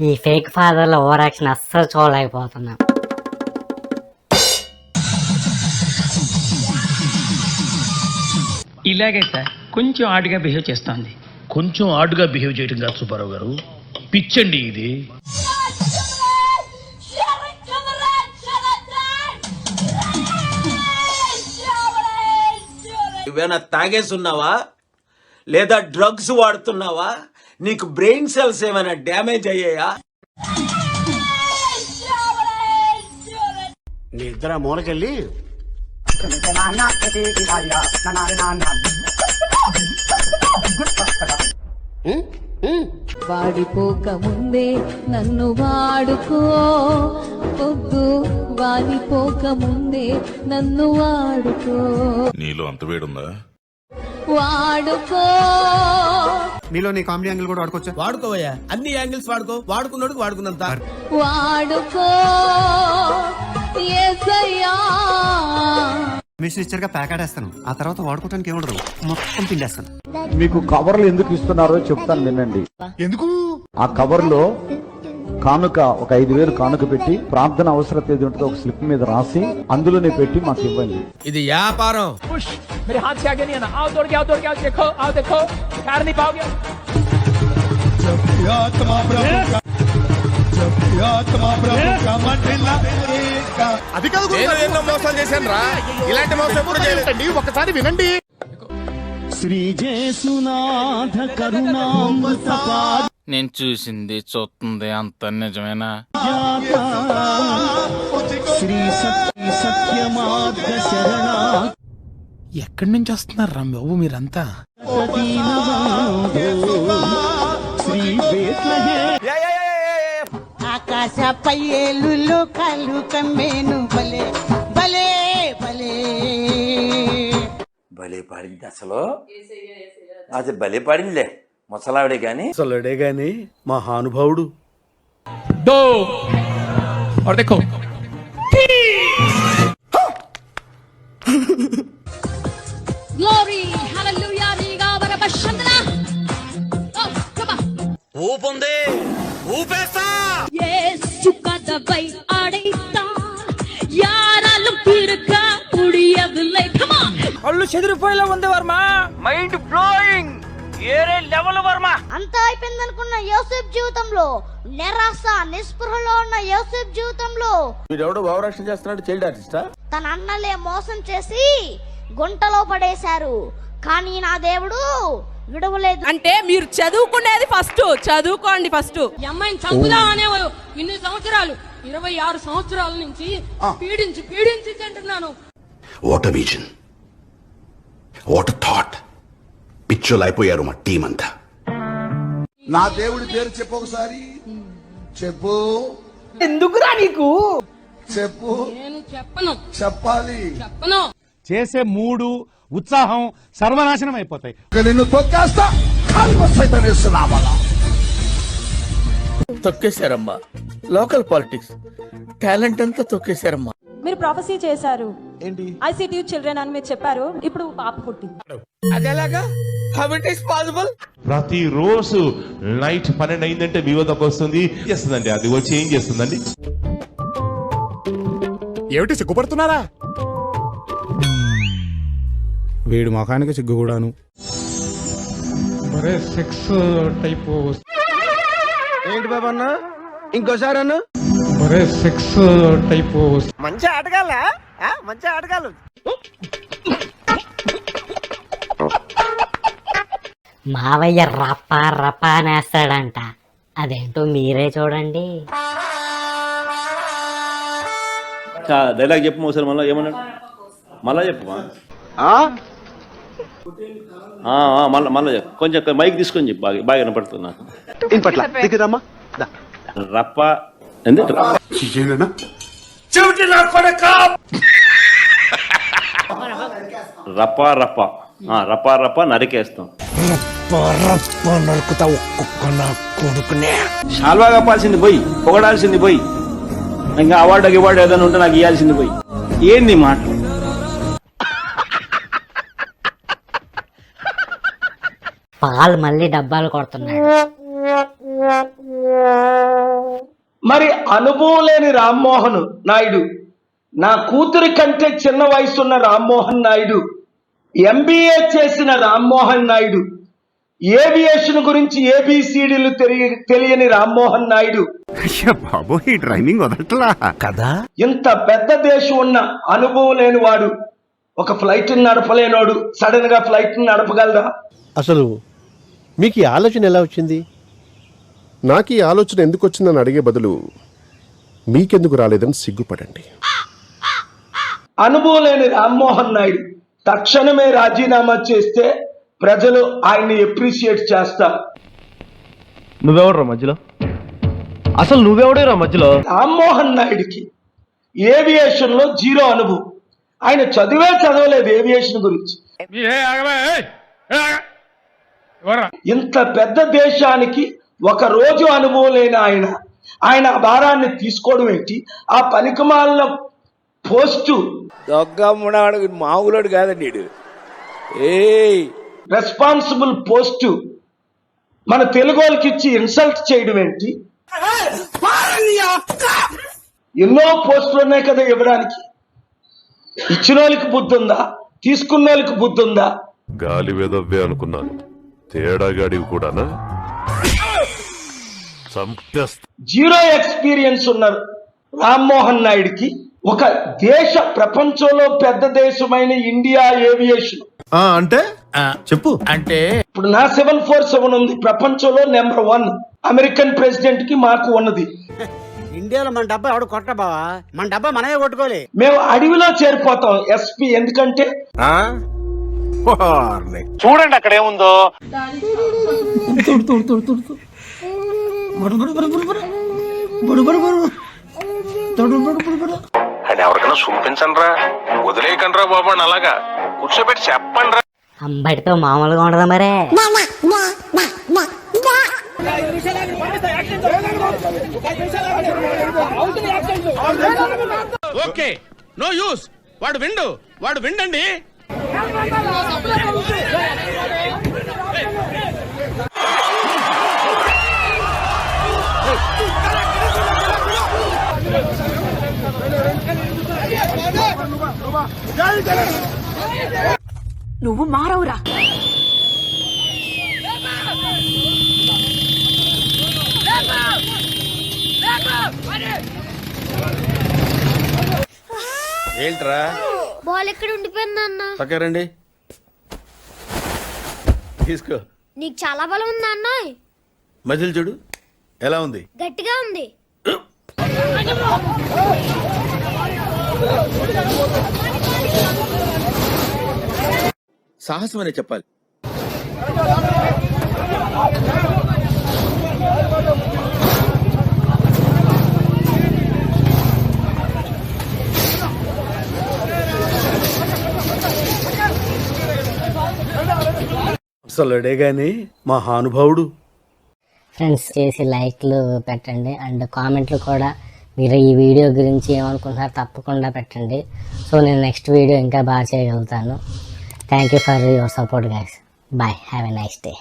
ఈ fake ఫాదర్ల over action అస్సలు చూడలేకపోతున్నా. ఇలాగే సార్ కొంచెం ఆడుగా బిహేవ్ చేస్తోంది. కొంచెం ఆడుగా బిహేవ్ చేయడం కాదు సుబ్బారావు గారు, పిచ్చండి ఇది. నువ్వేనా తాగేసున్నావా లేదా డ్రగ్స్ వాడుతున్నావా? నీకు బ్రెయిన్ సెల్స్ ఏమైనా డ్యామేజ్ అయ్యాయా? నీ ఇద్దరు మూలకెళ్ళి వాడిపోక ముందే నన్ను వాడుకో, పొద్దు వాడిపోక ముందే నన్ను వాడుకో. నీలో అంత వేడుందా? వాడుకో. మీలో నీ కామెడీ యాంగిల్ కూడా వాడుకోవచ్చా? వాడుకోవయ్యా, అన్ని యాంగిల్స్ వాడుకో, వాడుకున్నోడికి వాడుకున్నంత. వాడుకో యేసయ్యా. మిషన్ ఇచ్చారుగా ప్యాకెట్ ఆ తర్వాత వాడుకోవడానికి ఏముండదు, మొత్తం పిండేస్తాను. మీకు కవర్లు ఎందుకు ఇస్తున్నారో చెప్తాను వినండి. ఎందుకు? ఆ కవర్ లో కానుక ఒక 5,000 కానుక పెట్టి ప్రార్థన అవసరత ఏది ఉంటుందో ఒక స్లిప్ మీద రాసి అందులోనే పెట్టి మాకు ఇవ్వండి. ఇది వ్యాపారం. అది కాదు, ఎన్నో మోసాలు చేశాను రా, ఇలాంటి మోసం ఎప్పుడు చేయలేదండి. ఒకసారి వినండి. నేను చూసింది చూస్తుంది అంత నిజమేనా? ఎక్కడి నుంచి వస్తున్నారు రా బాబు మీరంతా? ఆకాశపై ఏలులో కళ్ళు కమ్మేను భలే భలే భలే భలే పాడింది అసలు. అది భలే పాడిందిలే ముసలావిడే గాని మహానుభావుడు. దో और देखो Glory, hallelujah, నీగా వరపశందన. ఊపుంది, ఊపేస్తా. యేసు కథపై ఆడైతా యారాలు తిరగ ఉడియదులై. Come on. అల్లు చెదిరిపోయేలా ఉంది వర్మ. మైండ్ బ్లోయింగ్, ఏరే లెవెల్ వర్మ. అంతా అయిపోయింది అనుకున్న యోసేఫ్ జీవితంలో నిరాశ నిస్పృహలో ఉన్న యోసేఫ్ జీవితంలో వీడెవడో భావరక్షణ చేస్తున్నాడు, చైల్డ్ ఆర్టిస్టా? తన అన్నలే మోసం చేసి గుంటలో పడేశారు, కానీ నా దేవుడు విడవలేదు. అంటే మీరు చదువుకునేది ఫస్ట్, చదువుకోండి ఫస్ట్. ఈ అమ్మాయిని చంపుదా అనేవారు ఇన్ని సంవత్సరాలు, 26 సంవత్సరాల నుంచి పీడించి పీడించి తింటున్నాను. What a vision, what a thought. పిచ్చోలు అయిపోయారు మా టీం అంతా. నా దేవుడి పేరు చెప్పు ఒకసారి. చెప్పు. ఎందుకురా నీకు? చెప్పు. నేను చెప్పను, చెప్పాలి. చెప్పను. చేసే మూడు ఉత్సాహం సర్వనాశనం అయిపోతాయి. నిన్ను తొక్కేస్తా. తొక్కేశారమ్మా, లోకల్ పాలిటిక్స్ టాలెంట్ అంతా తొక్కేశారమ్మా. మీరు ప్రొఫెసీ చేశారు ఏంటి? ఐసిటి చిల్డ్రన్ అని మీరు చెప్పారు, ఇప్పుడు పాప పుట్టింది. అదేలాగా? How it is possible? ప్రతిరోజు నైట్ 12 అయిందంటే మీ వద్దకు వస్తుంది చేస్తుందండి. అది వచ్చి ఏం చేస్తుందండి? ఏమిటి సిగ్గుపడుతున్నారా? వీడి ముఖానికి సిగ్గు కూడాను. Sex type. ఏంటి బాబా అన్న, ఇంకోసారి అన్న. Sex type. మంచి ఆటగాళ్ళ, మంచి ఆటగాళ్ళు. మావయ్య రప్ప రప్ప అనేస్తాడంట, అదేంటో మీరే చూడండి. డైలాగ్ చెప్పు ఒకసారి, మళ్ళీ ఏమన్నాడు? మళ్ళా చెప్పు. మళ్ళీ చెప్పు, కొంచెం మైక్ తీసుకొని చెప్పు, బాగా వినపడుతుంది నాకు. రప్ప రప్ప రప్ప రప్ప రప్ప నరికేస్తాం. శాల్వా కప్పాల్సింది పోయి, పొగడాల్సింది పోయి, ఇంకా అవార్డు ఏదైనా ఉంటే నాకు ఇవ్వాల్సింది పోయి. ఏంది మాట? పాలు మళ్ళీ డబ్బాలు కొడుతున్నాడు. మరి అనుభవం లేని రామ్మోహన్ నాయుడు, నా కూతురి కంటే చిన్న వయసున్న రామ్మోహన్ నాయుడు, MBA చేసిన రామ్మోహన్ నాయుడు, ఏవియేషన్ గురించి ABCDలు తెలియని రామ్మోహన్ నాయుడు, బాబు ఈ డ్రైవింగ్ వదలట్లా కదా. ఇంత పెద్ద దేశం ఉన్న అనుభవం లేని వాడు ఒక ఫ్లైట్ నడపలేనోడు సడన్ గా ఫ్లైట్ నడపగలరా? అసలు మీకు ఈ ఆలోచన ఎలా వచ్చింది? నాకు ఈ ఆలోచన ఎందుకు వచ్చిందని అడిగే బదులు మీకెందుకు రాలేదని సిగ్గుపడండి. అనుభవం లేని రామ్మోహన్ నాయుడు తక్షణమే రాజీనామా చేస్తే ప్రజలు ఆయన్ని అప్రిషియేట్ చేస్తారు. నువ్వెవడరా మధ్యలో? అసలు నువ్వెవడేరా మధ్యలో? రామ్మోహన్ నాయుడికి ఏవియేషన్ లో 0 అనుభవం. ఆయన చదవలేదు ఏవియేషన్ గురించి. ఇంత పెద్ద దేశానికి ఒక రోజు అనుభవం లేని ఆయన భారాన్ని తీసుకోవడం ఏంటి? ఆ పనికిమాలిన పోస్టు మామూలుడు కాదండి. రెస్పాన్సిబుల్ పోస్టు మన తెలుగు వాళ్ళకి ఇచ్చి ఇన్సల్ట్ చేయడం ఏంటి? ఎన్నో పోస్టులు ఉన్నాయి కదా ఇవ్వడానికి. ఇచ్చిన వాళ్ళకి బుద్ధి ఉందా? తీసుకున్న వాళ్ళకి బుద్ధి ఉందా? గాలి వేదవ్వే అనుకున్నాను, తేడాగాడివి కూడానా? 0 ఎక్స్పీరియన్స్ ఉన్నారు రామ్మోహన్ నాయుడికి ఒక ప్రపంచంలో పెద్ద దేశమైన ఇండియా ఏవియేషన్ అంటే చెప్పు. అంటే ఇప్పుడు నా 747 ఉంది, ప్రపంచంలో నెంబర్ 1. అమెరికన్ ప్రెసిడెంట్ కి మాకు ఉన్నది. ఇండియాలో మన డబ్బా ఎవడు కొట్ట బావా, మన డబ్బా మనమే కొట్టుకోలే. మేము అడవిలో చేరిపోతాం SP, ఎందుకంటే చూడండి అక్కడ ఏముందో. అని ఎవరికైనా చూపించండి రా, వదిలేయకండి రా బాబు అని అలాగా కూర్చోబెట్టి చెప్పండి రా. అంబటితో మామూలుగా ఉండదా మరే. Okay, no use. వాడు విండండి. నువ్వు మారవురా. ఏంట్రా బాల్ ఎక్కడ ఉండిపోయింది అన్న? పక్కరండి, తీసుకో. నీకు చాలా బలం ఉంది అన్న. మజిల్ చూడు ఎలా ఉంది, గట్టిగా ఉంది. సాహసం అనే చెప్పాలి. అసలుడే గాని మహానుభావుడు. ఫ్రెండ్స్ చేసి లైక్లు పెట్టండి అండ్ కామెంట్లు కూడా మీరు ఈ వీడియో గురించి ఏమనుకుంటున్నారో తప్పకుండా పెట్టండి. సో నేను నెక్స్ట్ వీడియో ఇంకా బాగా చేయగలుగుతాను. Thank you for your support guys. Bye, have a nice day.